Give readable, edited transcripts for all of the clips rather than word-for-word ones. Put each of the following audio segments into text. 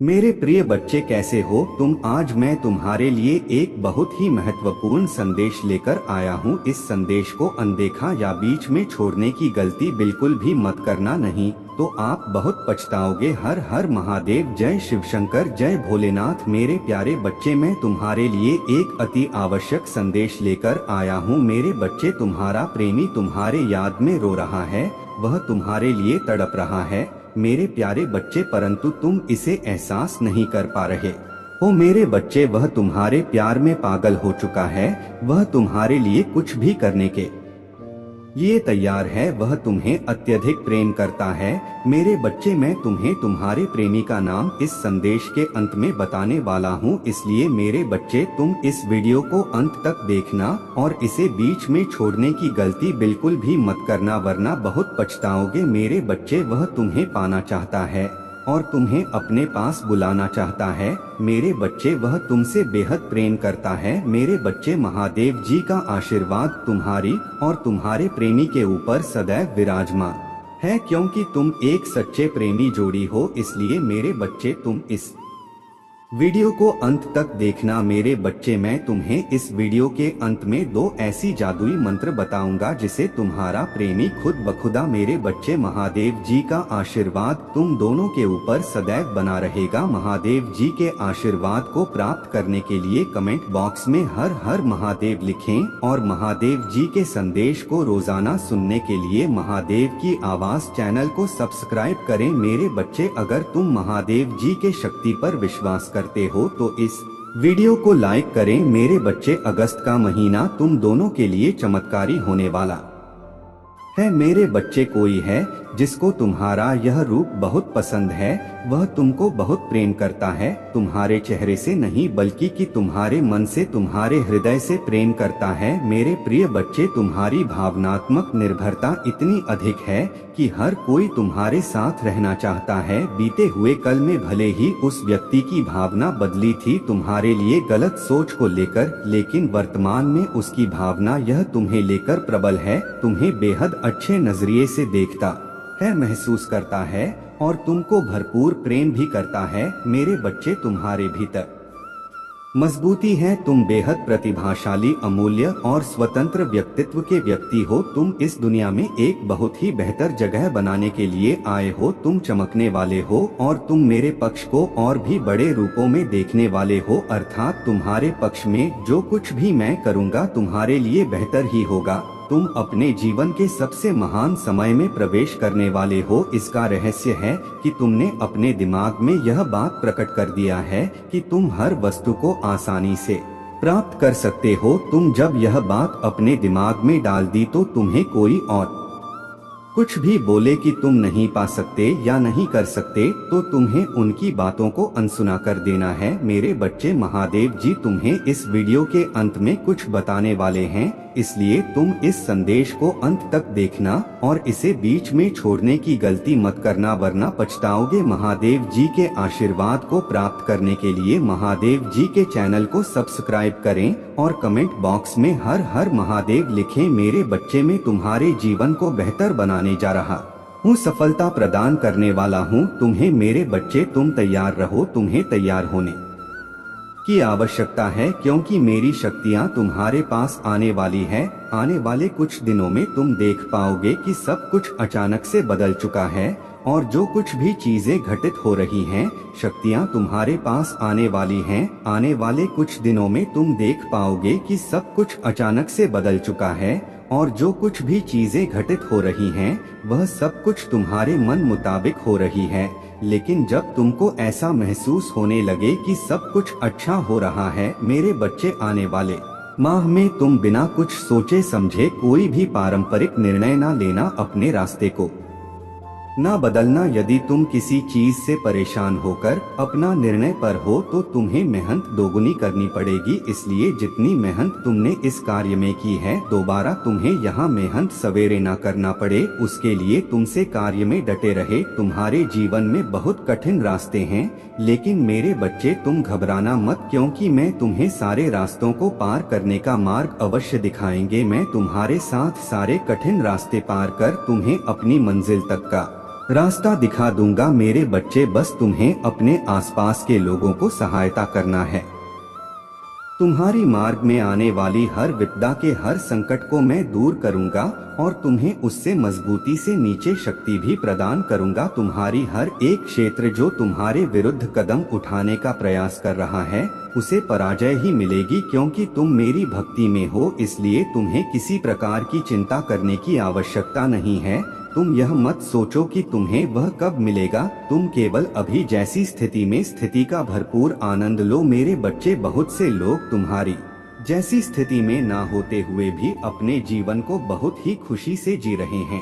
मेरे प्रिय बच्चे, कैसे हो तुम। आज मैं तुम्हारे लिए एक बहुत ही महत्वपूर्ण संदेश लेकर आया हूँ। इस संदेश को अनदेखा या बीच में छोड़ने की गलती बिल्कुल भी मत करना, नहीं तो आप बहुत पछताओगे। हर हर महादेव, जय शिव शंकर, जय भोलेनाथ। मेरे प्यारे बच्चे, मैं तुम्हारे लिए एक अति आवश्यक संदेश लेकर आया हूँ। मेरे बच्चे, तुम्हारा प्रेमी तुम्हारे याद में रो रहा है, वह तुम्हारे लिए तड़प रहा है मेरे प्यारे बच्चे, परंतु तुम इसे एहसास नहीं कर पा रहे हो। मेरे बच्चे, वह तुम्हारे प्यार में पागल हो चुका है, वह तुम्हारे लिए कुछ भी करने के ये तैयार है, वह तुम्हें अत्यधिक प्रेम करता है। मेरे बच्चे, मैं तुम्हें तुम्हारे प्रेमी का नाम इस संदेश के अंत में बताने वाला हूँ, इसलिए मेरे बच्चे तुम इस वीडियो को अंत तक देखना और इसे बीच में छोड़ने की गलती बिल्कुल भी मत करना, वरना बहुत पछताओगे। मेरे बच्चे, वह तुम्हें पाना चाहता है और तुम्हें अपने पास बुलाना चाहता है। मेरे बच्चे, वह तुमसे बेहद प्रेम करता है। मेरे बच्चे, महादेव जी का आशीर्वाद तुम्हारी और तुम्हारे प्रेमी के ऊपर सदैव विराजमान है, क्योंकि तुम एक सच्चे प्रेमी जोड़ी हो। इसलिए मेरे बच्चे, तुम इस वीडियो को अंत तक देखना। मेरे बच्चे, मैं तुम्हें इस वीडियो के अंत में दो ऐसी जादुई मंत्र बताऊंगा जिसे तुम्हारा प्रेमी खुद बखुदा, मेरे बच्चे, महादेव जी का आशीर्वाद तुम दोनों के ऊपर सदैव बना रहेगा। महादेव जी के आशीर्वाद को प्राप्त करने के लिए कमेंट बॉक्स में हर हर महादेव लिखें और महादेव जी के संदेश को रोजाना सुनने के लिए महादेव की आवाज चैनल को सब्सक्राइब करें। मेरे बच्चे, अगर तुम महादेव जी के शक्ति पर विश्वास करते हो तो इस वीडियो को लाइक करें। मेरे बच्चे, अगस्त का महीना तुम दोनों के लिए चमत्कारी होने वाला है। मेरे बच्चे, कोई है जिसको तुम्हारा यह रूप बहुत पसंद है, वह तुमको बहुत प्रेम करता है, तुम्हारे चेहरे से नहीं बल्कि कि तुम्हारे मन से, तुम्हारे हृदय से प्रेम करता है। मेरे प्रिय बच्चे, तुम्हारी भावनात्मक निर्भरता इतनी अधिक है कि हर कोई तुम्हारे साथ रहना चाहता है। बीते हुए कल में भले ही उस व्यक्ति की भावना बदली थी तुम्हारे लिए गलत सोच को लेकर, लेकिन वर्तमान में उसकी भावना यह तुम्हें लेकर प्रबल है, तुम्हें बेहद अच्छे नजरिए से देखता है, महसूस करता है और तुमको भरपूर प्रेम भी करता है। मेरे बच्चे, तुम्हारे भीतर मजबूती है, तुम बेहद प्रतिभाशाली, अमूल्य और स्वतंत्र व्यक्तित्व के व्यक्ति हो। तुम इस दुनिया में एक बहुत ही बेहतर जगह बनाने के लिए आए हो। तुम चमकने वाले हो और तुम मेरे पक्ष को और भी बड़े रूपों में देखने वाले हो, अर्थात तुम्हारे पक्ष में जो कुछ भी मैं करूँगा तुम्हारे लिए बेहतर ही होगा। तुम अपने जीवन के सबसे महान समय में प्रवेश करने वाले हो। इसका रहस्य है कि तुमने अपने दिमाग में यह बात प्रकट कर दिया है कि तुम हर वस्तु को आसानी से प्राप्त कर सकते हो। तुम जब यह बात अपने दिमाग में डाल दी तो तुम्हें कोई और कुछ भी बोले कि तुम नहीं पा सकते या नहीं कर सकते तो तुम्हें उनकी बातों को अनसुना कर देना है। मेरे बच्चे, महादेव जी तुम्हें इस वीडियो के अंत में कुछ बताने वाले हैं, इसलिए तुम इस संदेश को अंत तक देखना और इसे बीच में छोड़ने की गलती मत करना, वरना पछताओगे। महादेव जी के आशीर्वाद को प्राप्त करने के लिए महादेव जी के चैनल को सब्सक्राइब करें और कमेंट बॉक्स में हर हर महादेव लिखें। मेरे बच्चे, में तुम्हारे जीवन को बेहतर बनाने जा रहा हूँ, सफलता प्रदान करने वाला हूँ तुम्हें। मेरे बच्चे, तुम तैयार रहो, तुम्हें तैयार होने की आवश्यकता है, क्योंकि मेरी शक्तियाँ तुम्हारे पास आने वाली है। आने वाले कुछ दिनों में तुम देख पाओगे कि सब कुछ अचानक से बदल चुका है और जो कुछ भी चीजें घटित हो रही हैं, शक्तियाँ तुम्हारे पास आने वाली हैं। आने वाले कुछ दिनों में तुम देख पाओगे कि सब कुछ अचानक से बदल चुका है और जो कुछ भी चीजें घटित हो रही हैं, वह सब कुछ तुम्हारे मन मुताबिक हो रही है। लेकिन जब तुमको ऐसा महसूस होने लगे कि सब कुछ अच्छा हो रहा है, मेरे बच्चे, आने वाले माह में तुम बिना कुछ सोचे समझे कोई भी पारंपरिक निर्णय ना लेना, अपने रास्ते को ना बदलना। यदि तुम किसी चीज से परेशान होकर अपना निर्णय पर हो तो तुम्हें मेहनत दोगुनी करनी पड़ेगी, इसलिए जितनी मेहनत तुमने इस कार्य में की है, दोबारा तुम्हें यहाँ मेहनत सवेरे ना करना पड़े। उसके लिए तुमसे कार्य में डटे रहे। तुम्हारे जीवन में बहुत कठिन रास्ते हैं, लेकिन मेरे बच्चे, तुम घबराना मत, क्योंकि मैं तुम्हें सारे रास्तों को पार करने का मार्ग अवश्य दिखाएंगे। मैं तुम्हारे साथ सारे कठिन रास्ते पार कर तुम्हें अपनी मंजिल तक का रास्ता दिखा दूंगा मेरे बच्चे, बस तुम्हें अपने आसपास के लोगों को सहायता करना है। तुम्हारी मार्ग में आने वाली हर विपदा के हर संकट को मैं दूर करूंगा और तुम्हें उससे मजबूती से नीचे शक्ति भी प्रदान करूंगा। तुम्हारी हर एक क्षेत्र जो तुम्हारे विरुद्ध कदम उठाने का प्रयास कर रहा है उसे पराजय ही मिलेगी, क्योंकि तुम मेरी भक्ति में हो, इसलिए तुम्हें किसी प्रकार की चिंता करने की आवश्यकता नहीं है। तुम यह मत सोचो कि तुम्हें वह कब मिलेगा, तुम केवल अभी जैसी स्थिति में स्थिति का भरपूर आनंद लो। मेरे बच्चे, बहुत से लोग तुम्हारी जैसी स्थिति में ना होते हुए भी अपने जीवन को बहुत ही खुशी से जी रहे हैं,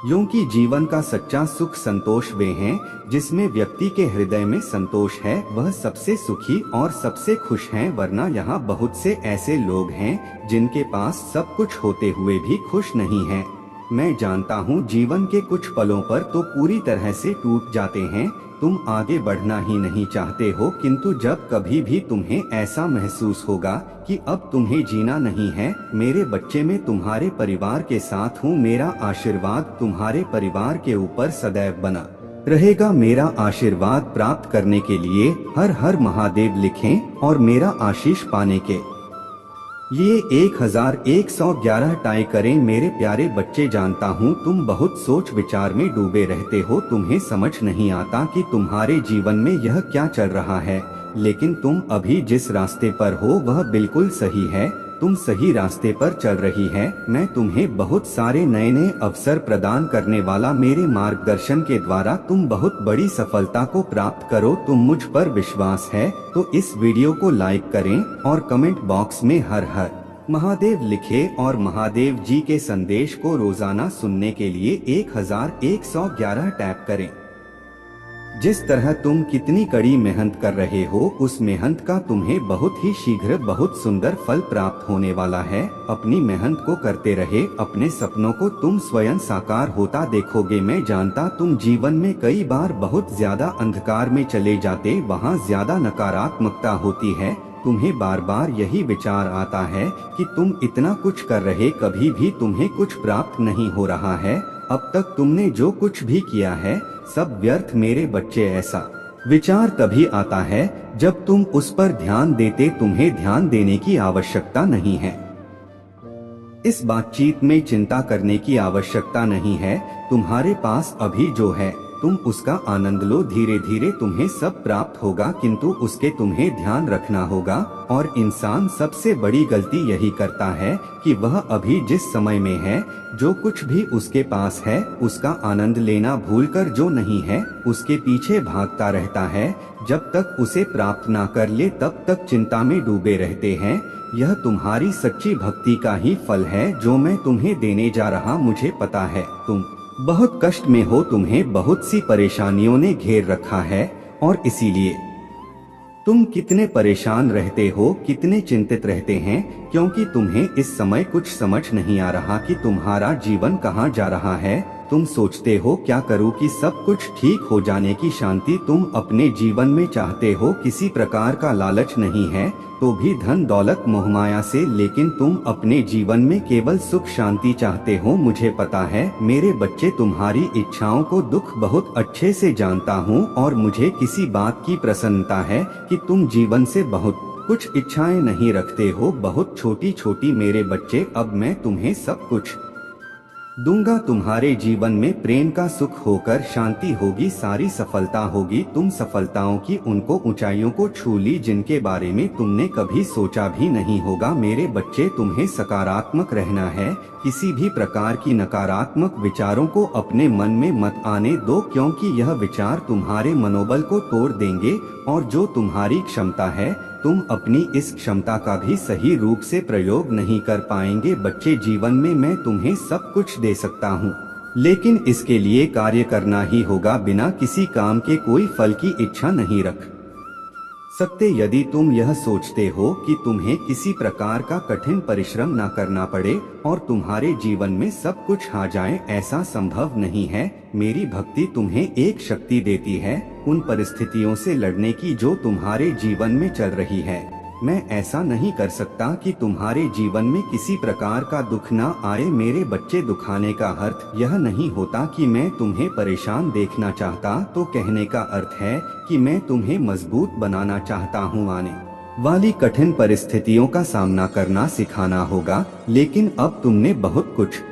क्योंकि जीवन का सच्चा सुख संतोष वे हैं जिसमें व्यक्ति के हृदय में संतोष है, वह सबसे सुखी और सबसे खुश हैं। वरना यहाँ बहुत से ऐसे लोग हैं जिनके पास सब कुछ होते हुए भी खुश नहीं हैं। मैं जानता हूँ जीवन के कुछ पलों पर तो पूरी तरह से टूट जाते हैं, तुम आगे बढ़ना ही नहीं चाहते हो, किंतु जब कभी भी तुम्हें ऐसा महसूस होगा कि अब तुम्हें जीना नहीं है, मेरे बच्चे, मैं तुम्हारे परिवार के साथ हूँ। मेरा आशीर्वाद तुम्हारे परिवार के ऊपर सदैव बना रहेगा। मेरा आशीर्वाद प्राप्त करने के लिए हर हर महादेव लिखें और मेरा आशीष पाने के लिए 1111 टाई करें। मेरे प्यारे बच्चे, जानता हूँ तुम बहुत सोच विचार में डूबे रहते हो, तुम्हें समझ नहीं आता कि तुम्हारे जीवन में यह क्या चल रहा है, लेकिन तुम अभी जिस रास्ते पर हो वह बिल्कुल सही है, तुम सही रास्ते पर चल रही है। मैं तुम्हें बहुत सारे नए नए अवसर प्रदान करने वाला, मेरे मार्गदर्शन के द्वारा तुम बहुत बड़ी सफलता को प्राप्त करो। तुम मुझ पर विश्वास है तो इस वीडियो को लाइक करें और कमेंट बॉक्स में हर हर महादेव लिखे और महादेव जी के संदेश को रोजाना सुनने के लिए 1111 टैप करें। जिस तरह तुम कितनी कड़ी मेहनत कर रहे हो, उस मेहनत का तुम्हें बहुत ही शीघ्र बहुत सुंदर फल प्राप्त होने वाला है। अपनी मेहनत को करते रहे, अपने सपनों को तुम स्वयं साकार होता देखोगे। मैं जानता तुम जीवन में कई बार बहुत ज्यादा अंधकार में चले जाते, वहाँ ज्यादा नकारात्मकता होती है, तुम्हें बार बार यही विचार आता है कि तुम इतना कुछ कर रहे, कभी भी तुम्हें कुछ प्राप्त नहीं हो रहा है, अब तक तुमने जो कुछ भी किया है सब व्यर्थ। मेरे बच्चे, ऐसा विचार तभी आता है जब तुम उस पर ध्यान देते, तुम्हें ध्यान देने की आवश्यकता नहीं है। इस बातचीत में चिंता करने की आवश्यकता नहीं है, तुम्हारे पास अभी जो है तुम उसका आनंद लो, धीरे धीरे तुम्हें सब प्राप्त होगा, किंतु उसके तुम्हें ध्यान रखना होगा। और इंसान सबसे बड़ी गलती यही करता है कि वह अभी जिस समय में है, जो कुछ भी उसके पास है उसका आनंद लेना भूलकर जो नहीं है उसके पीछे भागता रहता है। जब तक उसे प्राप्त ना कर ले तब तक चिंता में डूबे रहते हैं। यह तुम्हारी सच्ची भक्ति का ही फल है जो मैं तुम्हें देने जा रहा। मुझे पता है तुम बहुत कष्ट में हो, तुम्हें बहुत सी परेशानियों ने घेर रखा है और इसीलिए तुम कितने परेशान रहते हो, कितने चिंतित रहते हैं, क्योंकि तुम्हें इस समय कुछ समझ नहीं आ रहा कि तुम्हारा जीवन कहाँ जा रहा है। तुम सोचते हो क्या करूँ कि सब कुछ ठीक हो जाने की शांति तुम अपने जीवन में चाहते हो, किसी प्रकार का लालच नहीं है तो भी धन दौलत मोहमाया से, लेकिन तुम अपने जीवन में केवल सुख शांति चाहते हो। मुझे पता है मेरे बच्चे, तुम्हारी इच्छाओं को दुख बहुत अच्छे से जानता हूँ और मुझे किसी बात की प्रसन्नता है कि तुम जीवन से बहुत कुछ इच्छाएं नहीं रखते हो, बहुत छोटी छोटी। मेरे बच्चे, अब मैं तुम्हें सब कुछ दूंगा, तुम्हारे जीवन में प्रेम का सुख होकर शांति होगी, सारी सफलता होगी। तुम सफलताओं की उनको ऊंचाइयों को छू ली जिनके बारे में तुमने कभी सोचा भी नहीं होगा। मेरे बच्चे, तुम्हें सकारात्मक रहना है, किसी भी प्रकार की नकारात्मक विचारों को अपने मन में मत आने दो, क्योंकि यह विचार तुम्हारे मनोबल को तोड़ देंगे और जो तुम्हारी क्षमता है तुम अपनी इस क्षमता का भी सही रूप से प्रयोग नहीं कर पाएंगे। बच्चे, जीवन में मैं तुम्हें सब कुछ दे सकता हूँ, लेकिन इसके लिए कार्य करना ही होगा। बिना किसी काम के कोई फल की इच्छा नहीं रख सकते। यदि तुम यह सोचते हो कि तुम्हें किसी प्रकार का कठिन परिश्रम न करना पड़े और तुम्हारे जीवन में सब कुछ आ जाए, ऐसा संभव नहीं है। मेरी भक्ति तुम्हें एक शक्ति देती है उन परिस्थितियों से लड़ने की जो तुम्हारे जीवन में चल रही है। मैं ऐसा नहीं कर सकता कि तुम्हारे जीवन में किसी प्रकार का दुख ना आए। मेरे बच्चे, दुखाने का अर्थ यह नहीं होता कि मैं तुम्हें परेशान देखना चाहता, तो कहने का अर्थ है कि मैं तुम्हें मजबूत बनाना चाहता हूँ। आने वाली कठिन परिस्थितियों का सामना करना सिखाना होगा, लेकिन अब तुमने बहुत कुछ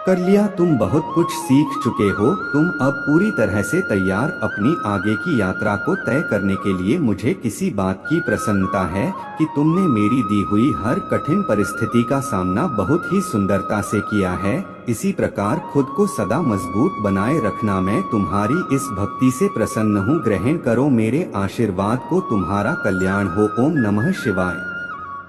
कर लिया, तुम बहुत कुछ सीख चुके हो, तुम अब पूरी तरह से तैयार अपनी आगे की यात्रा को तय करने के लिए। मुझे किसी बात की प्रसन्नता है कि तुमने मेरी दी हुई हर कठिन परिस्थिति का सामना बहुत ही सुंदरता से किया है। इसी प्रकार खुद को सदा मजबूत बनाए रखना। मैं तुम्हारी इस भक्ति से प्रसन्न हूँ। ग्रहण करो मेरे आशीर्वाद को। तुम्हारा कल्याण हो। ओम नमः शिवाय।